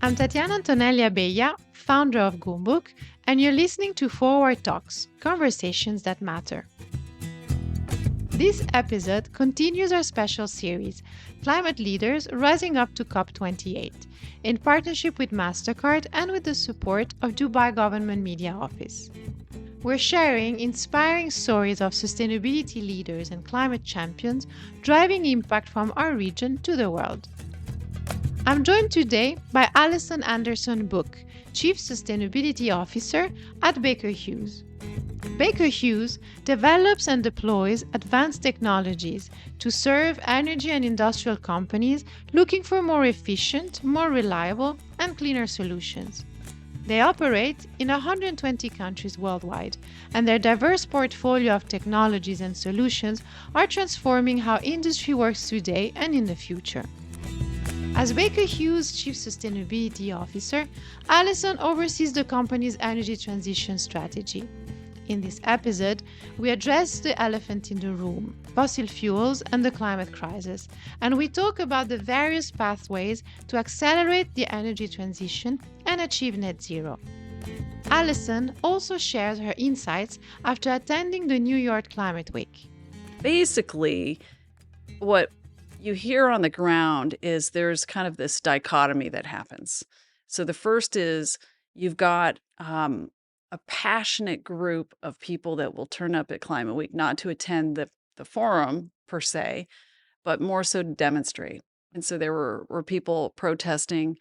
I'm Tatiana Antonella Beja, founder of Goumbook, and you're listening to Forward Talks, conversations that matter. This episode continues our special series, Climate Leaders Rising Up to COP28, in partnership with MasterCard and with the support of Dubai Government Media Office. We're sharing inspiring stories of sustainability leaders and climate champions driving impact from our region to the world. I'm joined today by Allyson Anderson Book, Chief Sustainability Officer at Baker Hughes. Baker Hughes develops and deploys advanced technologies to serve energy and industrial companies looking for more efficient, more reliable, and cleaner solutions. They operate in 120 countries worldwide, and their diverse portfolio of technologies and solutions are transforming how industry works today and in the future. As Baker Hughes' Chief Sustainability Officer, Allyson oversees the company's energy transition strategy. In this episode, we address the elephant in the room, fossil fuels and the climate crisis, and we talk about the various pathways to accelerate the energy transition and achieve net zero. Allyson also shares her insights after attending the New York Climate Week. Basically, what you hear on the ground is there's kind of this dichotomy that happens. So the first is you've got a passionate group of people that will turn up at Climate Week, not to attend the forum per se, but more so to demonstrate. And so there were people protesting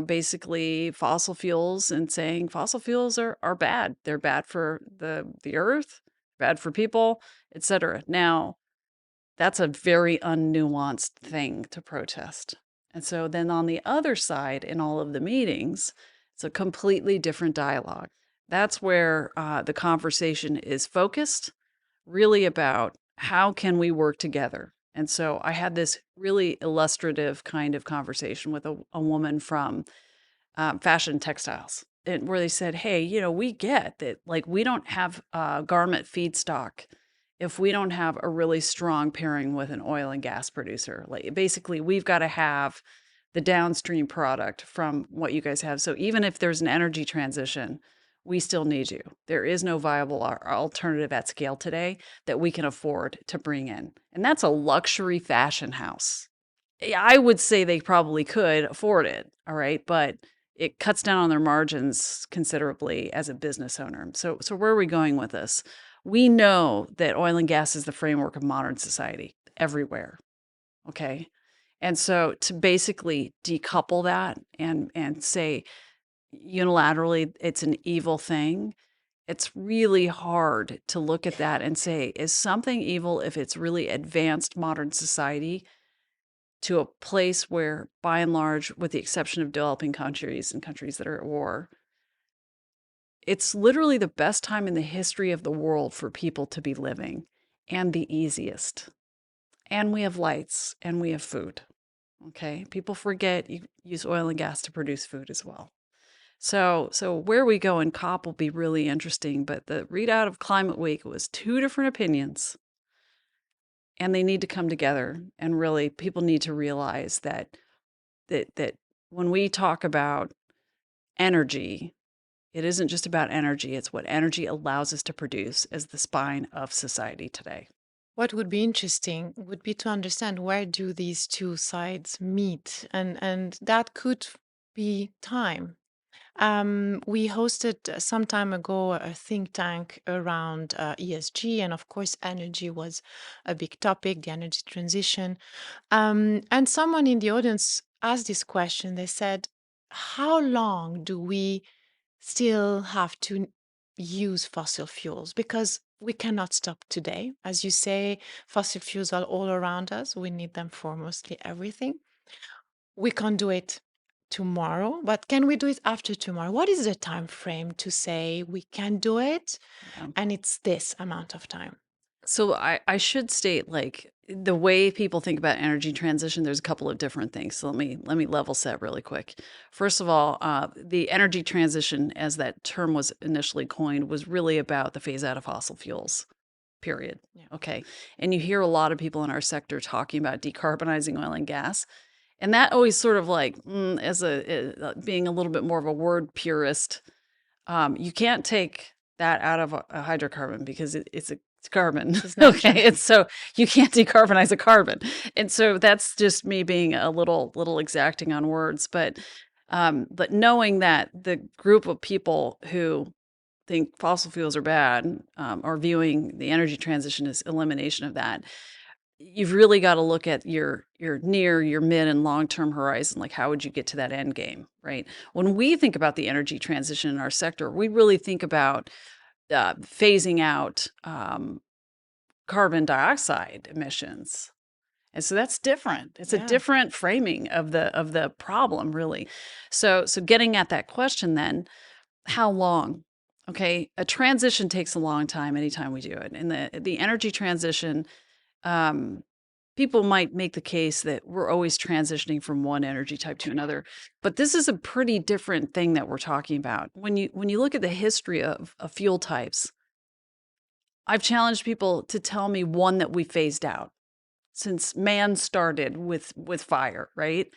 basically fossil fuels and saying fossil fuels are bad. They're bad for the earth, bad for people, etc. Now, that's a very unnuanced thing to protest. And so then on the other side, in all of the meetings, it's a completely different dialogue. That's where the conversation is focused, really about how can we work together. And so I had this really illustrative kind of conversation with a woman from fashion textiles, where they said, hey, we get that, like, we don't have garment feedstock if we don't have a really strong pairing with an oil and gas producer. Like, basically, we've got to have the downstream product from what you guys have. So even if there's an energy transition, we still need you. There is no viable alternative at scale today that we can afford to bring in. And that's a luxury fashion house. I would say they probably could afford it, all right? But it cuts down on their margins considerably as a business owner. So where are we going with this? We know that oil and gas is the framework of modern society everywhere, okay? And so to basically decouple that and say unilaterally it's an evil thing, it's really hard to look at that and say, is something evil if it's really advanced modern society to a place where, by and large, with the exception of developing countries and countries that are at war, it's literally the best time in the history of the world for people to be living, and the easiest. And we have lights and we have food. Okay. People forget you use oil and gas to produce food as well. So where we go in COP will be really interesting. But the readout of Climate Week was two different opinions, and they need to come together. And really, people need to realize that when we talk about energy, it isn't just about energy, it's what energy allows us to produce as the spine of society today. What would be interesting would be to understand where do these two sides meet, and that could be time. We hosted some time ago a think tank around ESG, and of course, energy was a big topic, the energy transition. And someone in the audience asked this question. They said, how long do we still have to use fossil fuels? Because we cannot stop today. As you say, fossil fuels are all around us. We need them for mostly everything. We can't do it tomorrow, but can we do it after tomorrow? What is the time frame to say we can do it, and it's this amount of time? So I should state, like, the way people think about energy transition, there's a couple of different things. So let me level set really quick. First of all, the energy transition, as that term was initially coined, was really about the phase out of fossil fuels, period. Yeah. Okay. And you hear a lot of people in our sector talking about decarbonizing oil and gas. And that always sort of like, as being a little bit more of a word purist, you can't take that out of a hydrocarbon because it's carbon. It's natural. Okay. And so you can't decarbonize a carbon. And so that's just me being a little exacting on words. But knowing that the group of people who think fossil fuels are bad, are viewing the energy transition as elimination of that, you've really got to look at your near, your mid, and long-term horizon. Like, how would you get to that end game, right? When we think about the energy transition in our sector, we really think about phasing out carbon dioxide emissions. And so that's different. It's a Yeah. different framing of the problem, really. So getting at that question then, how long? Okay, a transition takes a long time anytime we do it. And the energy transition, um, people might make the case that we're always transitioning from one energy type to another, but this is a pretty different thing that we're talking about. When you look at the history of fuel types, I've challenged people to tell me one that we phased out since man started with fire, right?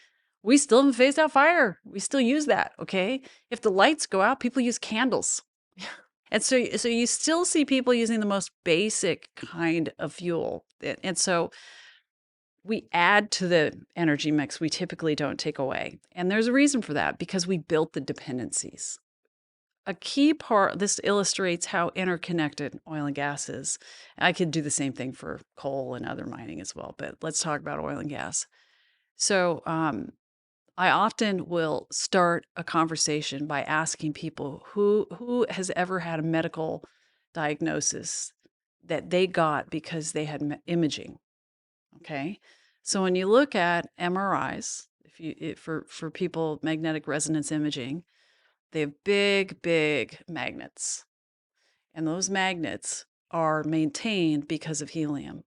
We still haven't phased out fire. We still use that, okay? If the lights go out, people use candles. And so you still see people using the most basic kind of fuel. And so we add to the energy mix. We typically don't take away. And there's a reason for that, because we built the dependencies. A key part, this illustrates how interconnected oil and gas is. I could do the same thing for coal and other mining as well, but let's talk about oil and gas. So I often will start a conversation by asking people who has ever had a medical diagnosis that they got because they had imaging. Okay, so when you look at MRIs, for people, magnetic resonance imaging, they have big magnets, and those magnets are maintained because of helium.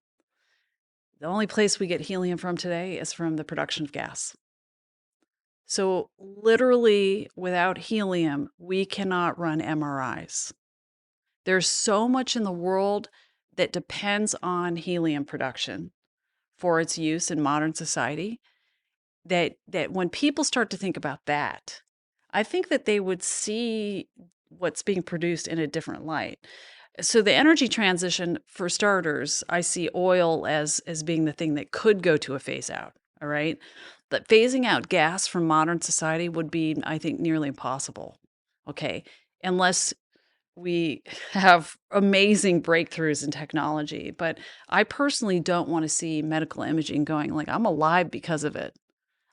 The only place we get helium from today is from the production of gas. So literally, without helium, we cannot run MRIs. There's so much in the world that depends on helium production for its use in modern society that when people start to think about that, I think that they would see what's being produced in a different light. So the energy transition, for starters, I see oil as being the thing that could go to a phase out. All right. But phasing out gas from modern society would be, I think, nearly impossible. Okay. Unless we have amazing breakthroughs in technology. But I personally don't want to see medical imaging going like, I'm alive because of it.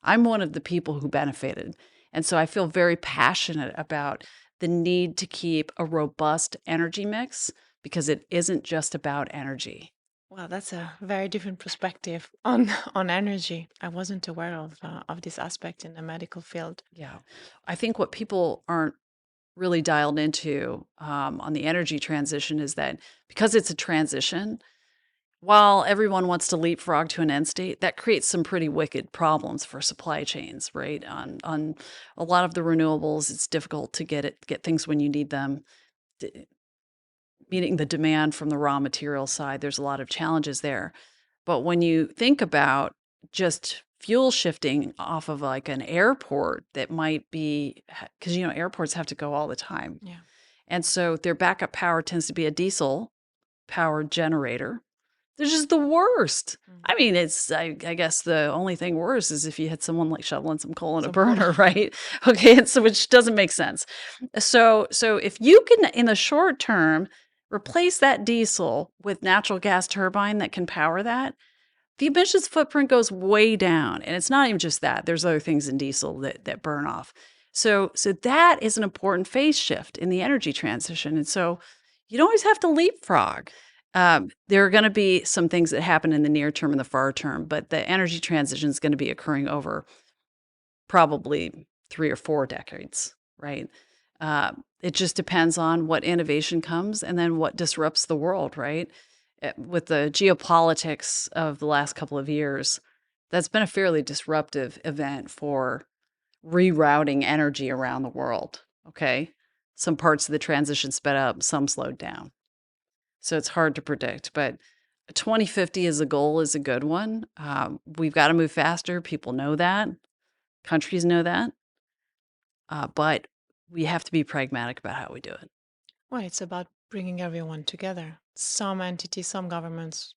I'm one of the people who benefited. And so I feel very passionate about the need to keep a robust energy mix, because it isn't just about energy. Well, that's a very different perspective on on energy. I wasn't aware of this aspect in the medical field. Yeah. I think what people aren't really dialed into on the energy transition is that because it's a transition, while everyone wants to leapfrog to an end state, that creates some pretty wicked problems for supply chains, right? On a lot of the renewables, it's difficult to get things when you need them. Meeting the demand from the raw material side, there's a lot of challenges there. But when you think about just fuel shifting off of like an airport that might be, because airports have to go all the time. Yeah. And so their backup power tends to be a diesel powered generator. They're just the worst. I mean, I guess the only thing worse is if you had someone like shoveling some coal in a Some coal. burner, right? Okay, and so which doesn't make sense. So if you can, in the short term, replace that diesel with natural gas turbine that can power that, the emissions footprint goes way down. And it's not even just that. There's other things in diesel that burn off. So that is an important phase shift in the energy transition. And so you don't always have to leapfrog. There are going to be some things that happen in the near term and the far term, but the energy transition is going to be occurring over probably 3 or 4 decades, right? It just depends on what innovation comes and then what disrupts the world, right? With the geopolitics of the last couple of years, that's been a fairly disruptive event for rerouting energy around the world, okay? Some parts of the transition sped up, some slowed down. So it's hard to predict, but 2050 as a goal is a good one. We've got to move faster. People know that. Countries know that. But we have to be pragmatic about how we do it. Well, it's about bringing everyone together. Some entities, some governments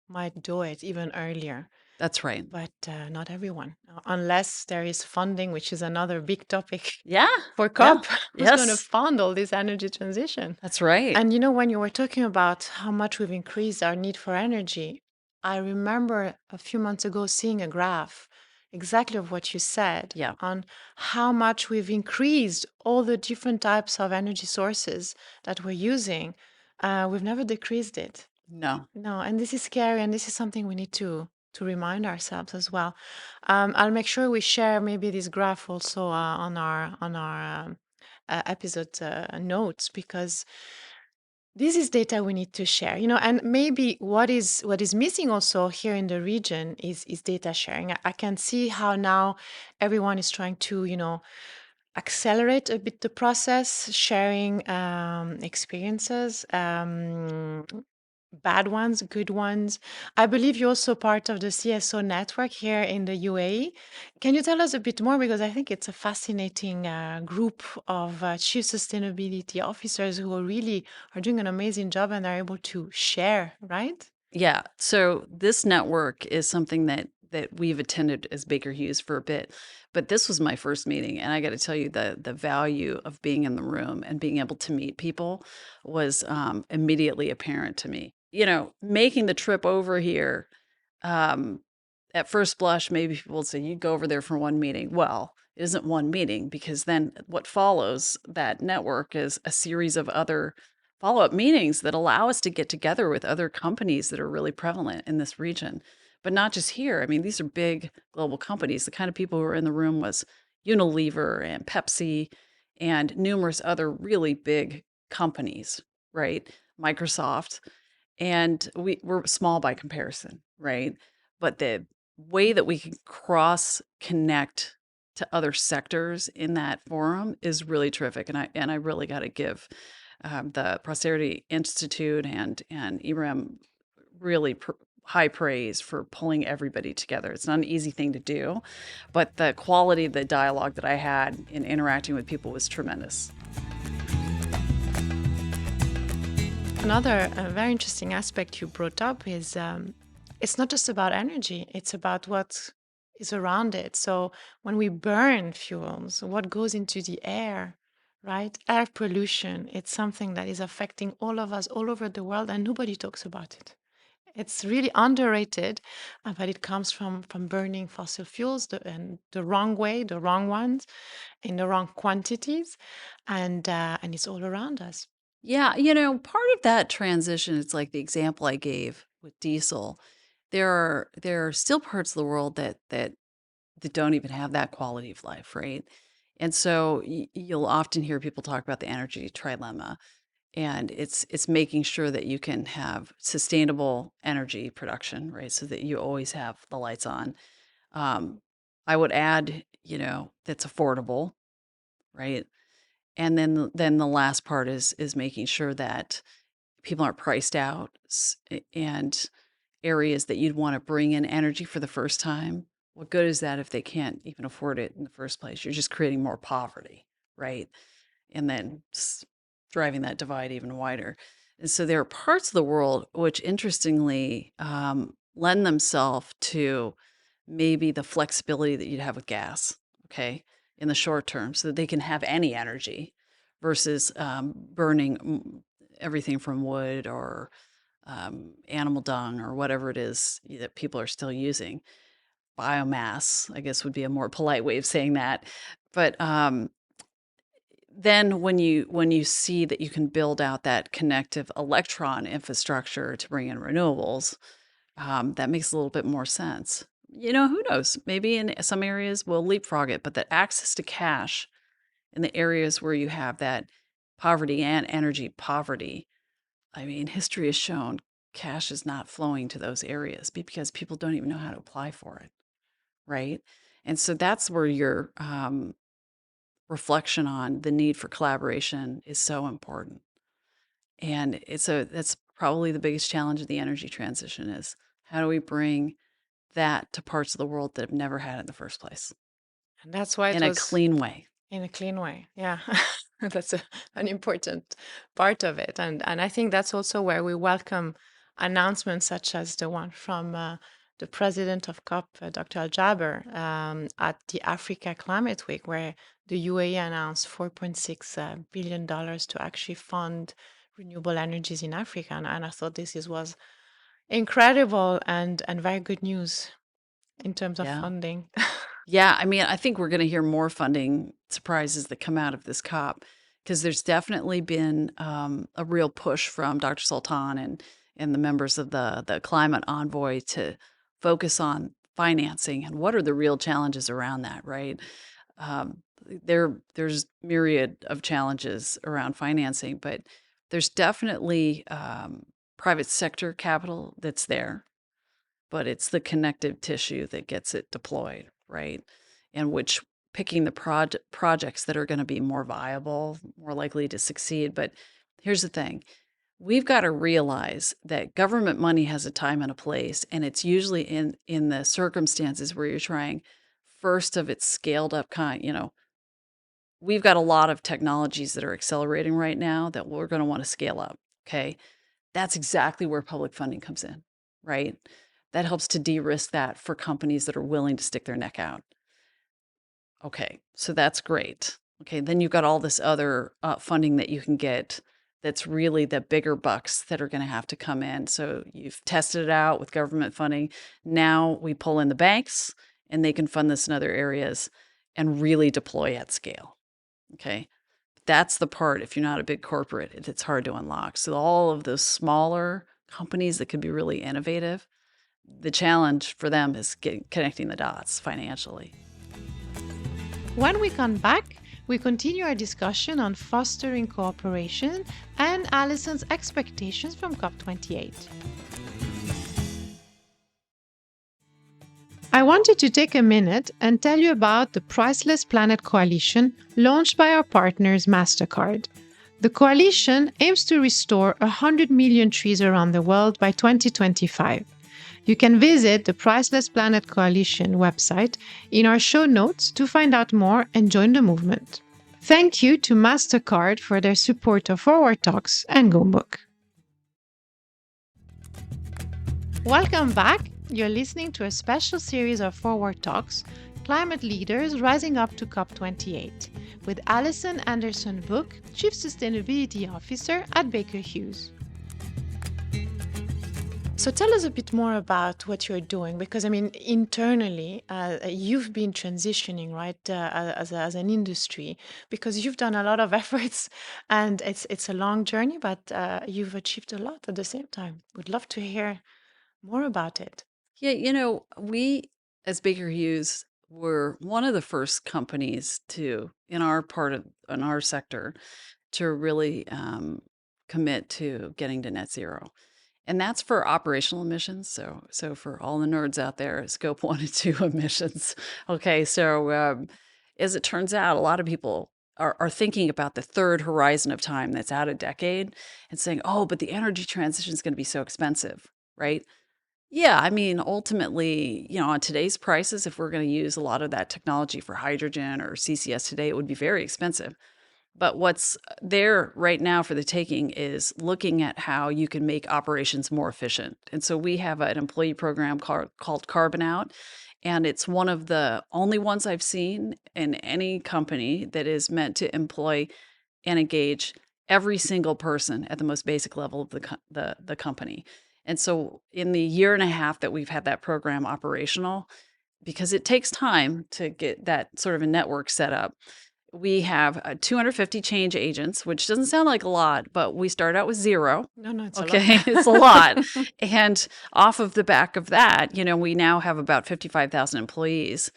might do it even earlier, That's right. but not everyone, unless there is funding, which is another big topic Yeah. for Yeah. COP. Who's going to Yes. fund all this energy transition? That's right. And you know, when you were talking about how much we've increased our need for energy, I remember a few months ago seeing a graph exactly of what you said Yeah. on how much we've increased all the different types of energy sources that we're using. We've never decreased it. No. No, and this is scary, and this is something we need to remind ourselves as well. I'll make sure we share maybe this graph also on our episode notes, because this is data we need to share, and maybe what is missing also here in the region is data sharing. I can see how now everyone is trying to, accelerate a bit the process, sharing experiences, bad ones, good ones. I believe you're also part of the CSO network here in the UAE. Can you tell us a bit more? Because I think it's a fascinating group of chief sustainability officers who are doing an amazing job and are able to share, right? Yeah. So this network is something that we've attended as Baker Hughes for a bit, but this was my first meeting, and I got to tell you the value of being in the room and being able to meet people was immediately apparent to me. Making the trip over here, um, at first blush, maybe people would say you'd go over there for one meeting. Well, it isn't one meeting, because then what follows that network is a series of other follow-up meetings that allow us to get together with other companies that are really prevalent in this region. But not just here. I mean, these are big global companies. The kind of people who were in the room was Unilever and Pepsi and numerous other really big companies, right? Microsoft. And we're small by comparison, right? But the way that we can cross connect to other sectors in that forum is really terrific. And I really got to give the Prosperity Institute and ERAM really high praise for pulling everybody together. It's not an easy thing to do, but the quality of the dialogue that I had in interacting with people was tremendous. Another very interesting aspect you brought up is it's not just about energy, it's about what is around it. So when we burn fuels, what goes into the air, right? Air pollution, it's something that is affecting all of us all over the world, and nobody talks about it. It's really underrated, but it comes from burning fossil fuels and the wrong way, the wrong ones, in the wrong quantities, and it's all around us. Yeah, part of that transition, it's like the example I gave with diesel. There are still parts of the world that don't even have that quality of life, right? And so you'll often hear people talk about the energy trilemma, and it's making sure that you can have sustainable energy production, right? So that you always have the lights on. Um, I would add, that's affordable, right? And then the last part is making sure that people aren't priced out, and areas that you'd want to bring in energy for the first time. What good is that if they can't even afford it in the first place? You're just creating more poverty, right? And then driving that divide even wider. And so there are parts of the world which, interestingly, lend themselves to maybe the flexibility that you'd have with gas, okay, in the short term, so that they can have any energy versus burning everything from wood or animal dung or whatever it is that people are still using. Biomass, I guess, would be a more polite way of saying that. But then when you see that you can build out that connective electron infrastructure to bring in renewables, that makes a little bit more sense. Who knows? Maybe in some areas we'll leapfrog it, but that access to cash in the areas where you have that poverty and energy poverty, I mean, history has shown cash is not flowing to those areas because people don't even know how to apply for it, right? And so that's where your reflection on the need for collaboration is so important. And that's probably the biggest challenge of the energy transition is how do we bring that to parts of the world that have never had it in the first place And that's why it in a was clean way. in a clean way. Yeah. That's an important part of it. And I think that's also where we welcome announcements such as the one from the president of COP, Dr. Al Jaber, at the Africa Climate Week, where the UAE announced $4.6 billion to actually fund renewable energies in Africa. And I thought was incredible and very good news in terms of Yeah. funding. Yeah, I mean, I think we're going to hear more funding surprises that come out of this COP because there's definitely been a real push from Dr. Sultan and the members of the climate envoy to focus on financing and what are the real challenges around that, right? There's myriad of challenges around financing, but there's definitely private sector capital that's there, but it's the connective tissue that gets it deployed, right? And which picking the projects that are going to be more viable, more likely to succeed. But here's the thing. We've got to realize that government money has a time and a place, and it's usually in the circumstances where you're trying first of its scaled up kind, we've got a lot of technologies that are accelerating right now that we're going to want to scale up, okay? That's exactly where public funding comes in, right? That helps to de-risk that for companies that are willing to stick their neck out. Okay, so that's great. Okay, then you've got all this other funding that you can get that's really the bigger bucks that are going to have to come in. So you've tested it out with government funding. Now we pull in the banks and they can fund this in other areas and really deploy at scale. Okay, that's the part, if you're not a big corporate, it's hard to unlock. So all of those smaller companies that could be really innovative, the challenge for them is connecting the dots financially. When we come back, we continue our discussion on fostering cooperation and Allyson's expectations from COP28. I wanted to take a minute and tell you about the Priceless Planet Coalition launched by our partners MasterCard. The coalition aims to restore 100 million trees around the world by 2025. You can visit the Priceless Planet Coalition website in our show notes to find out more and join the movement. Thank you to MasterCard for their support of Forward Talks and Goumbook. Welcome back. You're listening to a special series of Forward Talks, Climate Leaders Rising Up to COP28, with Allyson Anderson Book, Chief Sustainability Officer at Baker Hughes. So tell us a bit more about what you're doing, because I mean, internally, you've been transitioning, right, as an industry, because you've done a lot of efforts, and it's a long journey, but you've achieved a lot at the same time. Would love to hear more about it. Yeah, we as Baker Hughes were one of the first companies in our sector, to really commit to getting to net zero. And that's for operational emissions. So for all the nerds out there, scope 1 and 2 emissions. Okay, so as it turns out, a lot of people are thinking about the third horizon of time that's out a decade and saying, oh, but the energy transition is going to be so expensive, right? Yeah, I mean, ultimately, on today's prices, if we're going to use a lot of that technology for hydrogen or CCS today, it would be very expensive. But what's there right now for the taking is looking at how you can make operations more efficient. And so we have an employee program called Carbon Out, and it's one of the only ones I've seen in any company that is meant to employ and engage every single person at the most basic level of the company. And so in the year and a half that we've had that program operational, because it takes time to get that sort of a network set up, we have 250 change agents, which doesn't sound like a lot, but we start out with 0. No, it's Okay, a lot. it's a lot. And off of the back of that, we now have about 55,000 employees.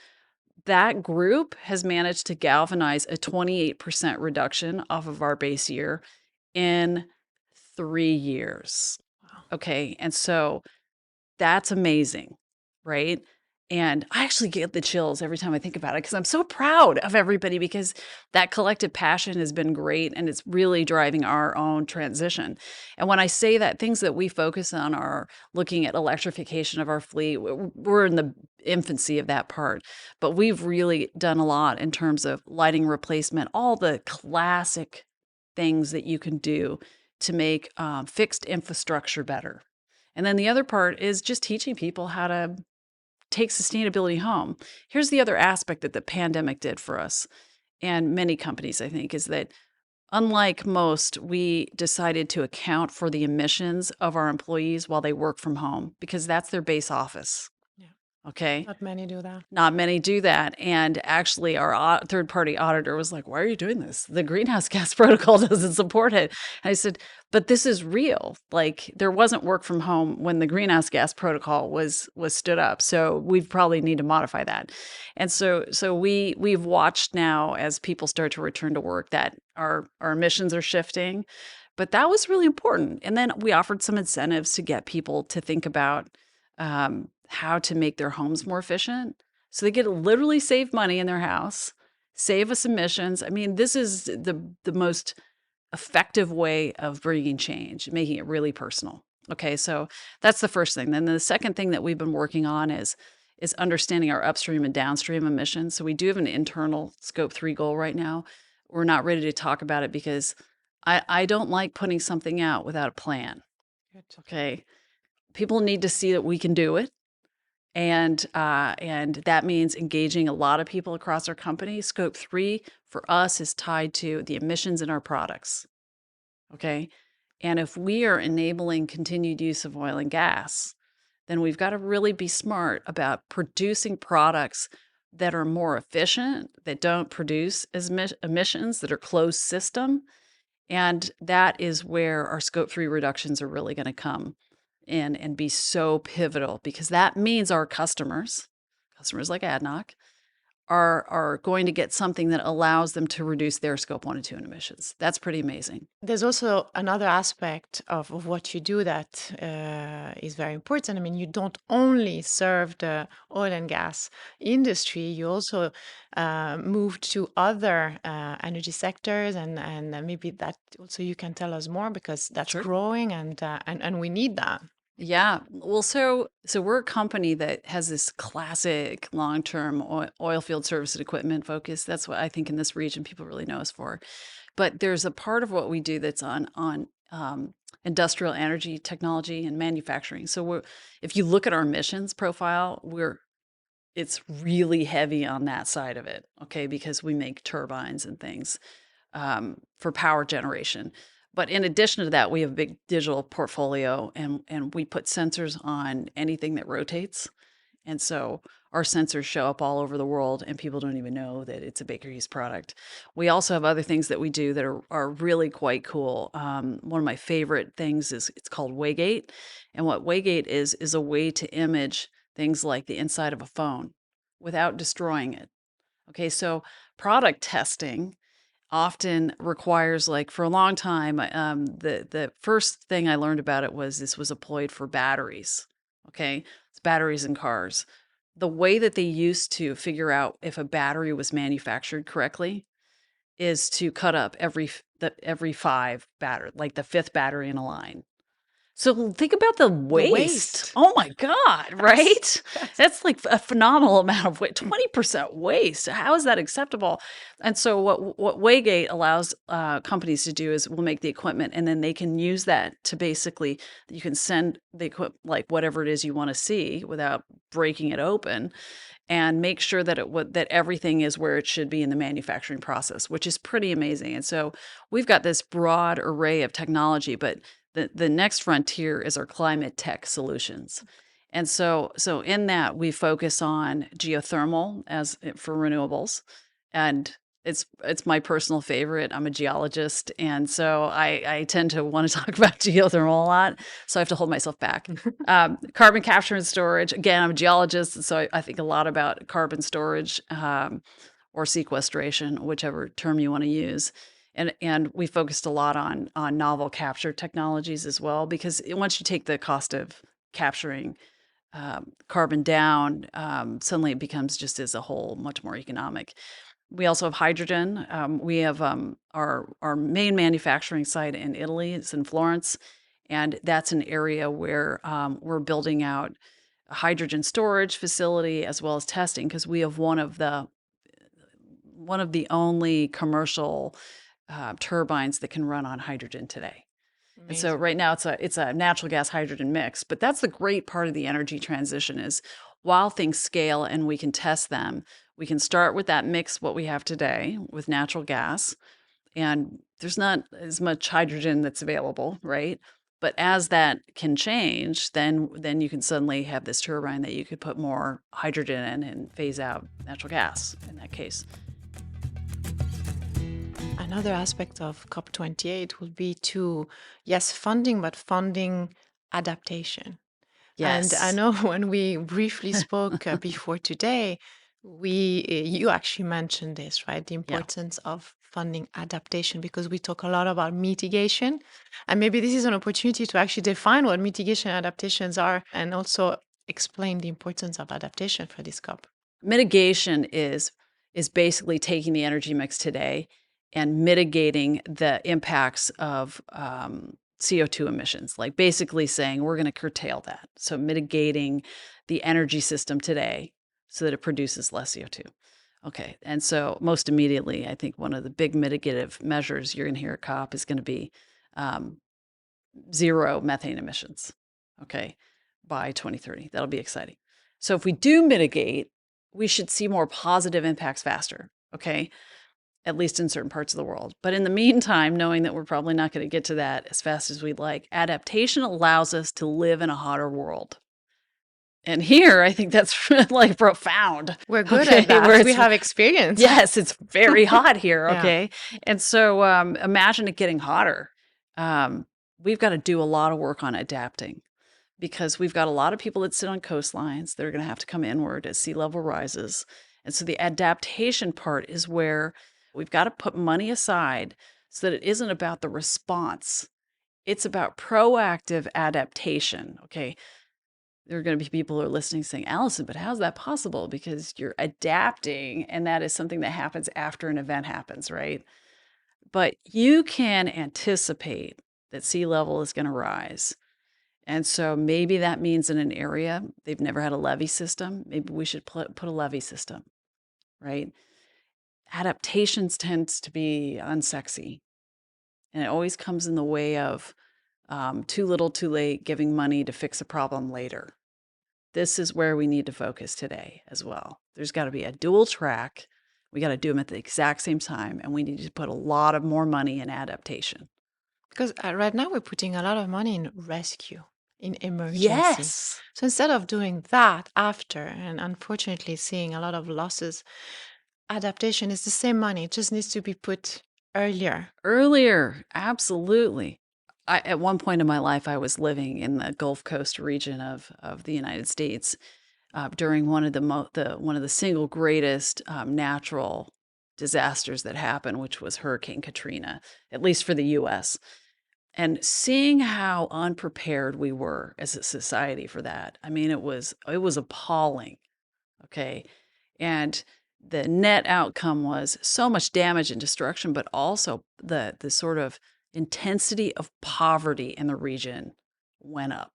That group has managed to galvanize a 28% reduction off of our base year in 3 years. Wow. Okay, and so that's amazing, right? And I actually get the chills every time I think about it because I'm so proud of everybody because that collective passion has been great and it's really driving our own transition. And when I say that, things that we focus on are looking at electrification of our fleet. We're in the infancy of that part, but we've really done a lot in terms of lighting replacement, all the classic things that you can do to make fixed infrastructure better. And then the other part is just teaching people how to take sustainability home. Here's the other aspect that the pandemic did for us and many companies, I think, is that unlike most, we decided to account for the emissions of our employees while they work from home because that's their base office. Yeah. Okay. Not many do that. Not many do that. And actually, our third-party auditor was like, "Why are you doing this? The greenhouse gas protocol doesn't support it." And I said, "But this is real. Like there wasn't work from home when the greenhouse gas protocol was stood up. So we probably need to modify that." And so we've watched now as people start to return to work that our emissions are shifting. But that was really important. And then we offered some incentives to get people to think about how to make their homes more efficient. So they get to literally save money in their house, save us emissions. I mean, this is the most effective way of bringing change, making it really personal. Okay, so that's the first thing. Then the second thing that we've been working on is understanding our upstream and downstream emissions. So we do have an internal scope 3 goal right now. We're not ready to talk about it because I don't like putting something out without a plan. Good. Okay. People need to see that we can do it. And that means engaging a lot of people across our company. Scope 3 for us is tied to the emissions in our products. Okay. And if we are enabling continued use of oil and gas, then we've got to really be smart about producing products that are more efficient, that don't produce as emissions, that are closed system. And that is where our scope 3 reductions are really going to come in and be so pivotal because that means our customers like ADNOC, are going to get something that allows them to reduce their scope 1 and 2 emissions. That's pretty amazing. There's also another aspect of what you do that is very important. I mean, you don't only serve the oil and gas industry, you also move to other energy sectors, and maybe that also you can tell us more because that's Sure. growing and we need that. Yeah. Well, so we're a company that has this classic long-term oil field service and equipment focus. That's what I think in this region people really know us for. But there's a part of what we do that's on industrial energy technology and manufacturing. So if you look at our emissions profile, it's really heavy on that side of it, okay, because we make turbines and things for power generation. But in addition to that, we have a big digital portfolio and we put sensors on anything that rotates. And so our sensors show up all over the world and people don't even know that it's a Baker Hughes product. We also have other things that we do that are really quite cool. One of my favorite things is it's called Waygate. And what Waygate is a way to image things like the inside of a phone without destroying it. Okay, so product testing often requires like for a long time the first thing I learned about it was this was employed for batteries. Okay, it's batteries in cars. The way that they used to figure out if a battery was manufactured correctly is to cut up every five battery, like the fifth battery in a line. So think about the The waste. waste. Oh my God, right? That's That's like a phenomenal amount of waste, 20% waste. How is that acceptable? And so what Waygate allows companies to do is we'll make the equipment and then they can use that to basically, you can send the equipment, like whatever it is you want to see without breaking it open and make sure that that everything is where it should be in the manufacturing process, which is pretty amazing. And so we've got this broad array of technology, but the next frontier is our climate tech solutions. And so in that we focus on geothermal as for renewables. And it's my personal favorite. I'm a geologist, and so I tend to want to talk about geothermal a lot. So I have to hold myself back. Carbon capture and storage. Again, I'm a geologist, so I think a lot about carbon storage or sequestration, whichever term you want to use. And we focused a lot on novel capture technologies as well, because once you take the cost of capturing carbon down, suddenly it becomes just as a whole much more economic. We also have hydrogen. We have our main manufacturing site in Italy. It's in Florence, and that's an area where we're building out a hydrogen storage facility as well as testing because we have one of the only commercial turbines that can run on hydrogen today. And so Amazing. right now it's a natural gas hydrogen mix, but that's the great part of the energy transition is while things scale and we can test them, we can start with that mix what we have today with natural gas, and there's not as much hydrogen that's available, right? But as that can change, then you can suddenly have this turbine that you could put more hydrogen in and phase out natural gas in that case. Another aspect of COP28 will be to, yes, funding, but funding adaptation. And I Yes. know when we briefly spoke before today, you actually mentioned this, right? The Yeah. importance of funding adaptation because we talk a lot about mitigation. And maybe this is an opportunity to actually define what mitigation adaptations are and also explain the importance of adaptation for this COP. Mitigation is basically taking the energy mix today and mitigating the impacts of CO2 emissions, like basically saying we're going to curtail that. So mitigating the energy system today so that it produces less CO2. Okay. And so most immediately, I think one of the big mitigative measures you're going to hear at COP is going to be um, zero methane emissions. Okay. By 2030. That'll be exciting. So if we do mitigate, we should see more positive impacts faster. Okay. At least in certain parts of the world. But in the meantime, knowing that we're probably not going to get to that as fast as we'd like, adaptation allows us to live in a hotter world. And here, I think that's like profound. We're good Okay, at that. where We it's have experience. yes, it's very hot here. Yeah. Okay, and so imagine it getting hotter. Um, we've got to do a lot of work on adapting because we've got a lot of people that sit on coastlines that are going to have to come inward as sea level rises. And so the adaptation part is where we've got to put money aside so that it isn't about the response. It's about proactive adaptation. Okay. There are going to be people who are listening saying, Allyson, but how's that possible? Because you're adapting, and that is something that happens after an event happens, right? But you can anticipate that sea level is going to rise. And so maybe that means in an area they've never had a levee system. Maybe we should put a levee system, right? Adaptations tends to be unsexy, and it always comes in the way of too little, too late, giving money to fix a problem later. This is where we need to focus today as well. There's got to be a dual track. We got to do them at the exact same time, and we need to put a lot of more money in adaptation. Because right now we're putting a lot of money in rescue, in emergency. Yes. So instead of doing that after, and unfortunately seeing a lot of losses, adaptation is the same money. It just needs to be put earlier. Earlier, absolutely. At one point in my life, I was living in the Gulf Coast region of the United States during one of the single greatest natural disasters that happened, which was Hurricane Katrina, at least for the U.S. And seeing how unprepared we were as a society for that, I mean, it was appalling. Okay, and the net outcome was so much damage and destruction, but also the sort of intensity of poverty in the region went up.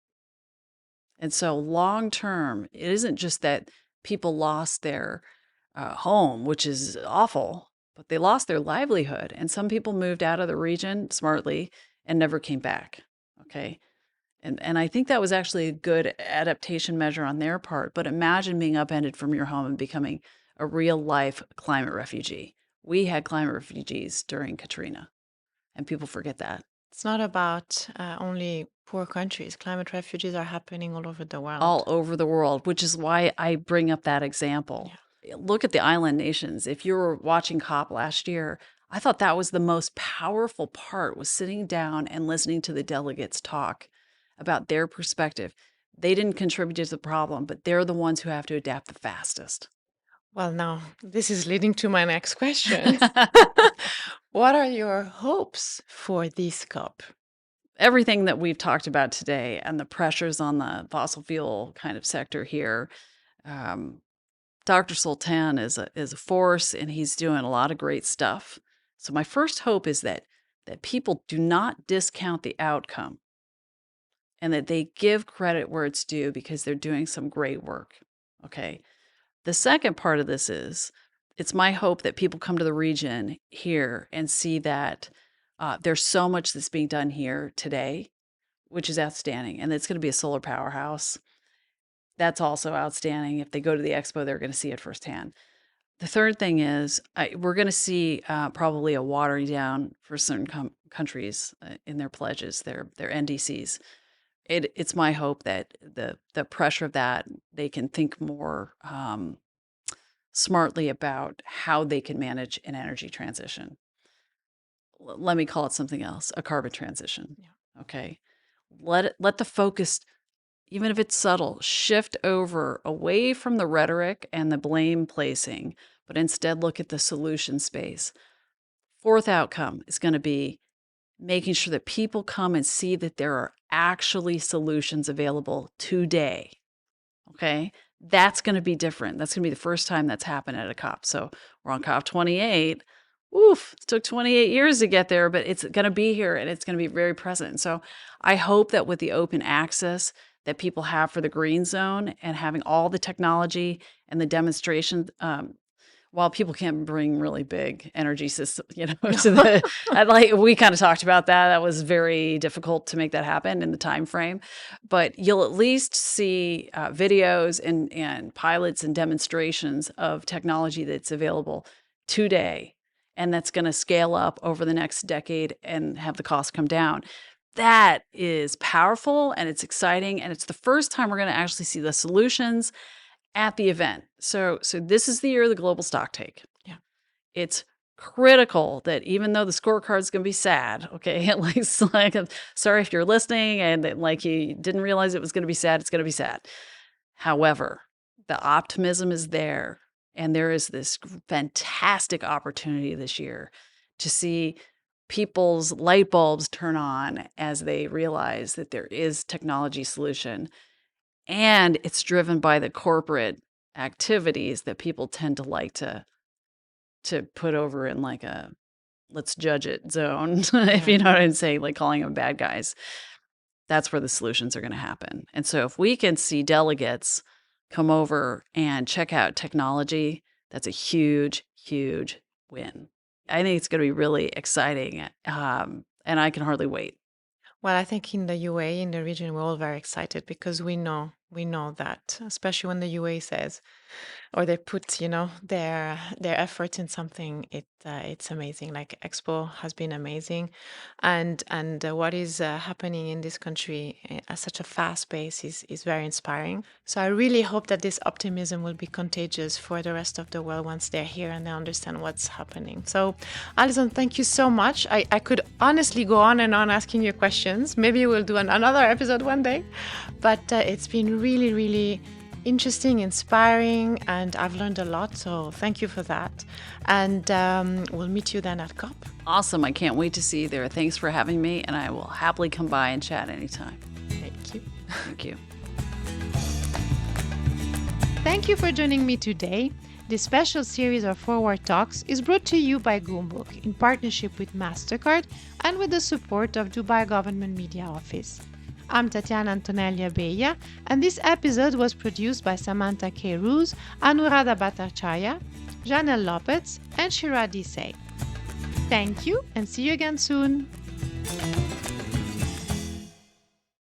And so long term, it isn't just that people lost their home, which is awful, but they lost their livelihood. And some people moved out of the region smartly and never came back. Okay. And I think that was actually a good adaptation measure on their part. But imagine being upended from your home and becoming a real life climate refugee. We had climate refugees during Katrina, and people forget that. It's not about only poor countries. Climate refugees are happening all over the All world. over the world, which is why I bring up that example. Look at the island nations. If you were watching COP last year, I thought that was the most powerful part was sitting down and listening to the delegates talk about their perspective. They didn't contribute to the problem, but they're the ones who have to adapt the fastest. Well, now this is leading to my next question. What are your hopes for this COP? everything that we've talked about today and the pressures on the fossil fuel kind of sector here, um, Dr. Sultan is a force, and he's doing a lot of great stuff. So my first hope is that people do not discount the outcome and that they give credit where it's due because they're doing some great work. Okay. The second part of this is it's my hope that people come to the region here and see that there's so much that's being done here today, which is outstanding. And it's going to be a solar powerhouse. That's also outstanding. If they go to the expo, they're going to see it firsthand. The third thing is we're going to see probably a watering down for certain countries in their pledges, their NDCs. It's my hope that the pressure of that, they can think more smartly about how they can manage an energy transition. Let me call it something else, a carbon transition. Yeah. Okay. Let the focus, even if it's subtle, shift over away from the rhetoric and the blame placing, but instead look at the solution space. Fourth outcome is going to be making sure that people come and see that there are actually solutions available today. Okay. That's going to be different. That's going to be the first time that's happened at a COP. So we're on COP 28. Oof, it took 28 years to get there, but it's going to be here and it's going to be very present. So I hope that with the open access that people have for the green zone and having all the technology and the demonstration, while people can't bring really big energy systems, to the, we kind of talked about that. That was very difficult to make that happen in the time frame. But you'll at least see videos and pilots and demonstrations of technology that's available today, and that's going to scale up over the next decade and have the cost come down. That is powerful and it's exciting, and it's the first time we're going to actually see the solutions at the event. So this is the year of the global stocktake. Yeah. It's critical that even though the scorecard is going to be sad, okay, sorry if you're listening and you didn't realize it was going to be sad, it's going to be sad. However, the optimism is there, and there is this fantastic opportunity this year to see people's light bulbs turn on as they realize that there is technology solution. And it's driven by the corporate activities that people tend to like to put over in like a let's judge it zone, if you know what I'm saying, like calling them bad guys. That's where the solutions are going to happen. And so if we can see delegates come over and check out technology, that's a huge, huge win. I think it's going to be really exciting, and I can hardly wait. Well, I think in the UAE, in the region, we're all very excited because we know that, especially when the UAE says, or they put, their effort in something, it's amazing. Like Expo has been amazing, and what is happening in this country at such a fast pace is very inspiring. So I really hope that this optimism will be contagious for the rest of the world once they're here and they understand what's happening. So, Allyson, thank you so much. I could honestly go on and on asking you questions. Maybe we'll do another episode one day, but it's been really, really interesting, inspiring, and I've learned a lot. So thank you for that. And we'll meet you then at COP. Awesome. I can't wait to see you there. Thanks for having me, and I will happily come by and chat anytime. Thank you. Thank you. Thank you for joining me today. This special series of Forward Talks is brought to you by Goumbook in partnership with MasterCard and with the support of Dubai Government Media Office. I'm Tatiana Antonella Beya, and this episode was produced by Samantha K. Roos, Anurada Bhattacharya, Janelle Lopez, and Shira Desai. Thank you, and see you again soon.